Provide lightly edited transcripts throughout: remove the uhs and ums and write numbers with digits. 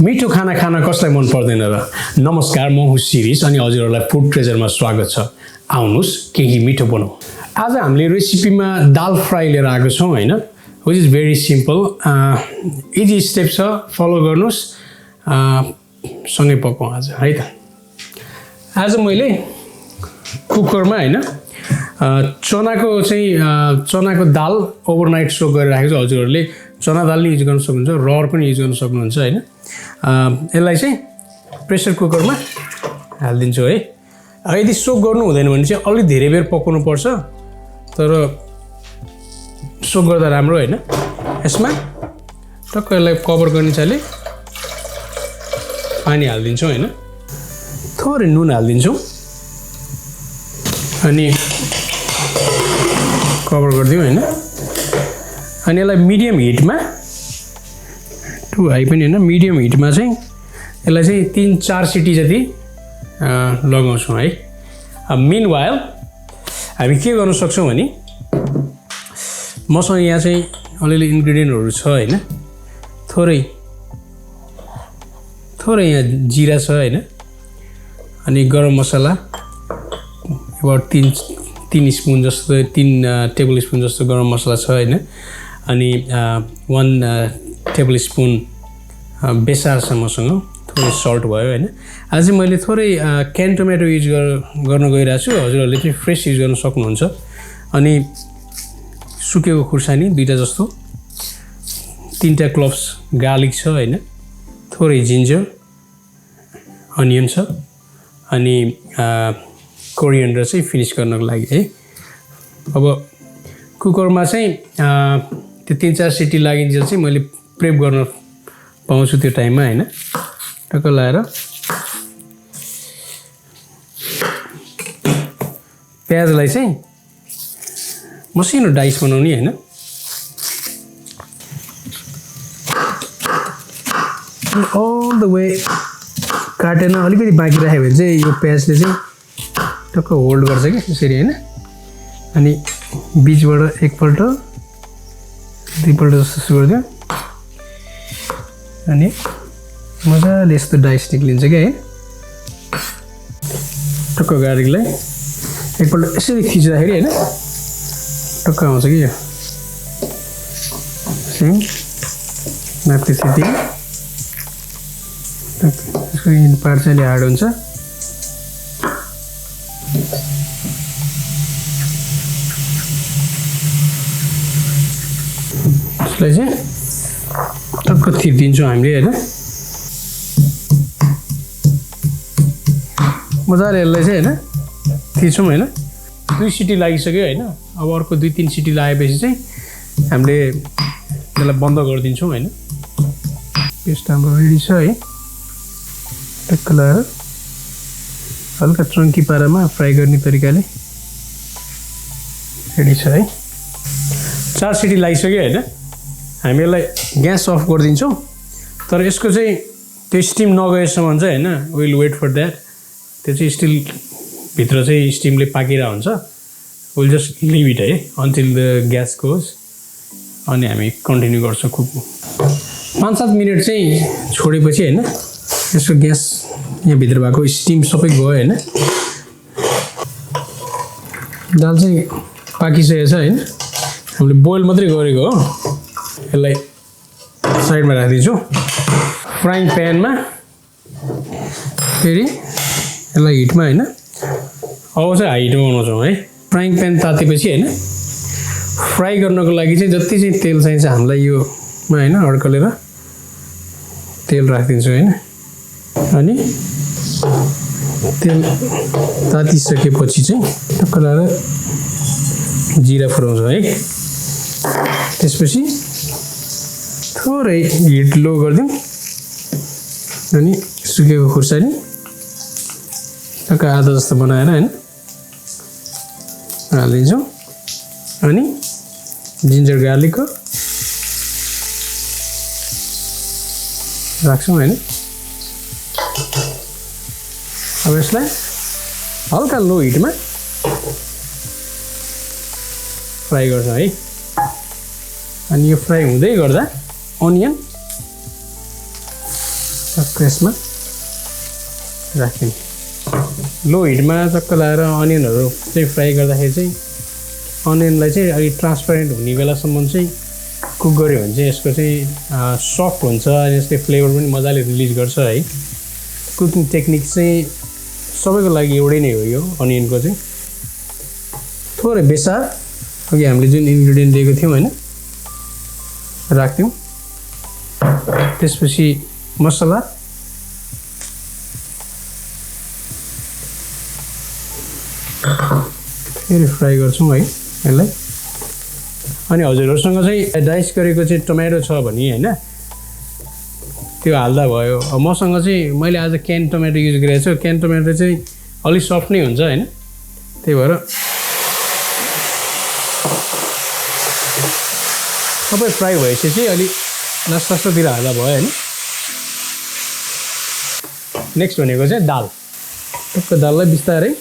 मिठो खाना खान कसलाई मन पर्दैन र नमस्कार म हुँ शिरीष अनि हजुरहरूलाई फुड ट्रेजरमा स्वागत छ आउनुस् केही मिठो बनाऊ आज हामीले रेसिपीमा दाल फ्राई लिएर आएको छौं हैन which is very simple easy step छ फलो गर्नुस् सँगै पकाउँ आज है त आज मैले कुकरमा हैन चनाको दाल ओभरनाइट सोक गरेर राखेको छु हजुरहरूले चना दाल नि युज गर्न सक्नुहुन्छ रर पनि युज गर्न सक्नुहुन्छ हैन यसलाई चाहिँ प्रेसर कुकरमा हाल्दिन्छु है यदि सोक गर्नु हुँदैन भने चाहिँ अलि धेरै बेर पकाउनु पर्छ तर सोक गर्दा राम्रो हैन यसमा टक्क यसलाई कभर गर्ने चाले पानी हाल्दिन्छु हैन थोरै नुन हाल्दिन्छु अनि कभर गरिदिउँ हैन अनि यसलाई मिडियम हिटमा टु हाई पनि हैन मिडियम हिटमा चाहिँ यसलाई चाहिँ 3-4 सिटी जति लगाउँछौँ है मिनवाइल हामी के गर्न सक्छौँ भने मसँग यहाँ चाहिँ अलिअलि इन्ग्रेडियन्टहरू छ हैन थोरै यहाँ जिरा छ हैन अनि गरम मसला about 3 स्पुन जस्तो 3 टेबल स्पुन जस्तो गरम मसला छ हैन अनि 1 टेबल स्पुन बेसार छ मसँग थोरै सल्ट भयो हैन आज चाहिँ मैले थोरै क्यान टोमेटो युज गर्न गइरहेको छु हजुरहरूले चाहिँ फ्रेश युज गर्न सक्नुहुन्छ अनि सुकेको खुर्सानी 2टा जस्तो 3टा क्लोव्स गार्लिक छ हैन थोरै जिन्जर अनियन छ अनि कोरिएन्डर चाहिँ फिनिश गर्नको लागि है अब कुकरमा चाहिँ त्यो 3-4 सिटी लागिन्जेल चाहिँ मैले प्रेप गर्न पाउँछु त्यो टाइममा हैन टक्क लाएर प्याजलाई चाहिँ मसिनो डाइस बनाउने हैन अल द वे काटेन अलिकति बाँकी राख्यो भने चाहिँ यो प्याजले चाहिँ टक्क होल्ड गर्छ कि यसरी हैन अनि बीचबाट एकपल्ट दुईपल्ट जस्तो गरिदियो अनि मजाले यस्तो डाइस निक्लिन्छ क्या है टक्क गार्लिकलाई एकपल्ट यसरी खिच्दाखेरि हैन टक्क आउँछ कि यो सेम नाप्के स्थिति यसको इन पार्ट चाहिँ हार्ड हुन्छ यसलाई चाहिँ टक्क थिचिदिन्छौँ हामीले हैन मजाले यसलाई चाहिँ हैन थिच्छौँ हैन 2 सिटी लागिसक्यो हैन अब अर्को 2-3 सिटी लागेपछि चाहिँ हामीले यसलाई बन्द गरिदिन्छौँ हैन पेस्ट हाम्रो रेडी छ है टक्क लाएर हल्का चङ्की पारामा फ्राई गर्ने तरिकाले रेडी छ है 4 सिटी लागिसक्यो हैन हामी यसलाई ग्यास अफ गरिदिन्छौँ तर यसको चाहिँ त्यो स्टिम नगएसम्म चाहिँ हैन विल वेट फर दैट त्यो चाहिँ स्टिल भित्र चाहिँ स्टिमले पाकिरहेको हुन्छ विल जस्ट लिभ इट है अन्टिल द ग्यास गोज अनि हामी कन्टिन्यू गर्छौँ कुक 5-7 मिनट चाहिँ छोडेपछि हैन यसको ग्यास यहाँ भित्र भएको स्टिम सबै गयो हैन दाल चाहिँ पाकिसकेको छ हैन हामीले बोइल मात्रै गरेको हो यसलाई साइडमा राखिदिन्छु फ्राइङ प्यानमा फेरि यसलाई हिटमा हैन अब चाहिँ हाई हिटमा बनाउँछौँ है फ्राइङ प्यान तातेपछि हैन फ्राई गर्नको लागि चाहिँ जति चाहिँ तेल चाहिन्छ हामीलाई योमा हैन अड्कलेर तेल राखिदिन्छु हैन अनि तेल तातिसकेपछि चाहिँ टक्क लाएर जिरा फुराउँछौँ है त्यसपछि थोरै हिट लो गरिदिउँ अनि सुकेको खुर्सानी टक्क आधा जस्तो बनाएर हैन हालिदिन्छौँ अनि जिन्जर गार्लिकको राख्छौँ हैन अब यसलाई हल्का लो हिटमा फ्राई गर्छौँ है अनि यो फ्राई हुँदै गर्दा अनियन यसमा राख्ने लो हिटमा चक्क लगाएर अनियनहरू चाहिँ फ्राई गर्दाखेरि चाहिँ अनियनलाई चाहिँ अलिक ट्रान्सपेरेन्ट हुने बेलासम्म चाहिँ कुक गऱ्यो भने चाहिँ यसको चाहिँ सफ्ट हुन्छ अनि यसले फ्लेभर पनि मजाले रिलिज गर्छ है। कुकिङ टेक्निक चाहिँ सबैको लागि एउटै नै हो यो अनियनको चाहिँ। थोरै बेसार अघि हामीले जुन इन्ग्रिडियन्ट दिएको थियौँ होइन राख्थ्यौँ, त्यसपछि मसला फेरि फ्राई गर्छौँ है यसलाई। अनि हजुरहरूसँग चाहिँ डाइस गरेको चाहिँ टमाटो छ भने होइन त्यो हाल्दा भयो। मसँग चाहिँ मैले आज क्यान टमाटो युज गरेको छु। क्यान टमाटो चाहिँ अलिक सफ्ट नै हुन्छ होइन, त्यही भएर सबै फ्राई भएपछि अलिक लास्टतिर हाल्दा भयो होइन। नेक्स्ट भनेको चाहिँ दाल। टक्क दाललाई बिस्तारै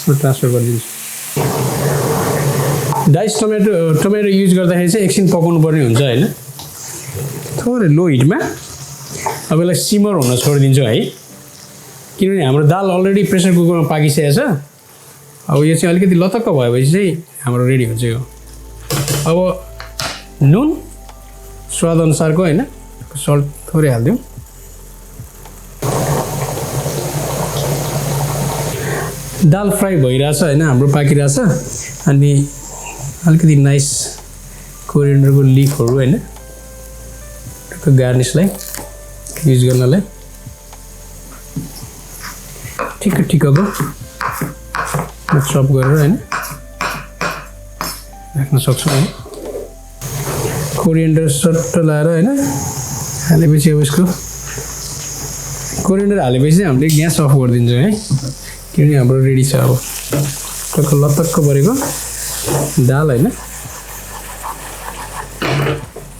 ट्रान्सफर गरिदिन्छु। डाइस टमाटो युज गर्दाखेरि चाहिँ एकछिन पकाउनु पर्ने हुन्छ होइन, थोरै लो हिटमा। अब यसलाई सिमर हुन छोडिदिन्छु है, किनभने हाम्रो दाल अलरेडी प्रेसर कुकरमा पाकिसकेको छ। अब यो चाहिँ अलिकति लतक्क भएपछि चाहिँ हाम्रो रेडी हुन्छ यो। अब नुन स्वादअनुसारको होइन, सल्ट थोरै हालिदिउँ। दाल फ्राई भइरहेछ होइन, हाम्रो पाकिरहेछ। अनि अलिकति नाइस कोरिएन्डरको लिफहरू होइन गार्निसलाई युज गर्नलाई ठिक्कको चप गरेर होइन राख्न सक्छौँ है। कोरिएन्डर सट्ट लाएर होइन हालेपछि अब यसको कोरिएन्डर हालेपछि चाहिँ हामीले ग्यास अफ गरिदिन्छौँ है, किनभने हाम्रो रेडी छ। अब टक्क लतक्क परेको दाल होइन।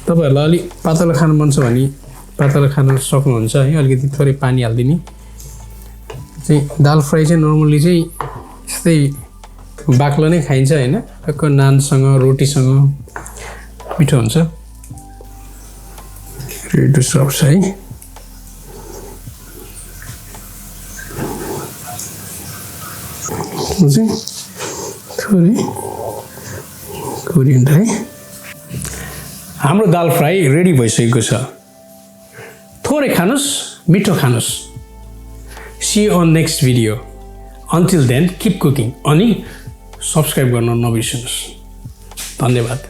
तपाईँहरूलाई अलिक पातलो खानु मन छ भने पातलो खान सक्नुहुन्छ है, अलिकति थोरै पानी हालिदिने। चाहिँ दाल फ्राई चाहिँ नर्मली चाहिँ यस्तै बाक्लो नै खाइन्छ होइन, टक्क नानसँग रोटीसँग मिठो हुन्छ। रेडी टु सर्भ छ है। चाहिँ थोरै कोरिएन्डर है। हाम्रो दाल फ्राई रेडी भइसकेको छ। थोरै खानुहोस्, मिठो खानुहोस्। See you on next video. Until then keep cooking. अनि सब्सक्राइब गर्न नबिर्सनुहोस्। धन्यवाद।